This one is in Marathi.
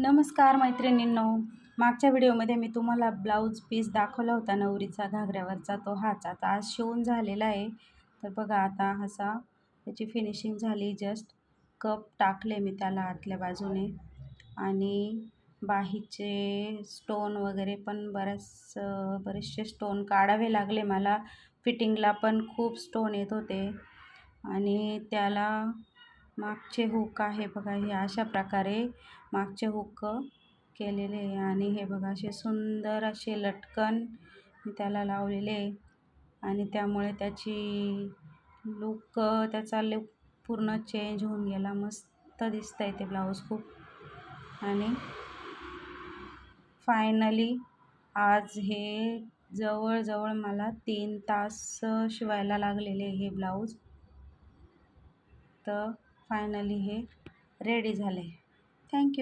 नमस्कार मैत्रिणींनो. मागच्या व्हिडिओमध्ये मी तुम्हाला ब्लाऊज पीस दाखवला होता नवरीचा घागऱ्यावरचा, तो हाच. आता आज शिवून झालेला आहे. तर बघा आता असा त्याची फिनिशिंग झाली. जस्ट कप टाकले मी त्याला आतल्या बाजूने आणि बाहीचे स्टोन वगैरे पण बरेचसे स्टोन काढावे लागले मला. फिटिंगला पण खूप स्टोन येत होते आणि त्याला मागचे हुक आहे बघा, हे अशा प्रकारे मागचे हुक केलेले आहे आणि हे बघा असे सुंदर असे लटकन मी त्याला लावलेले आहे आणि त्यामुळे त्याचा लुक पूर्ण चेंज होऊन गेला. मस्त दिसतंय ते ब्लाऊज खूप. आणि फायनली आज हे जवळजवळ मला 3 तास शिवायला लागलेले हे ब्लाऊज. तर फायनली हे रेडी झाले. थँक्यू.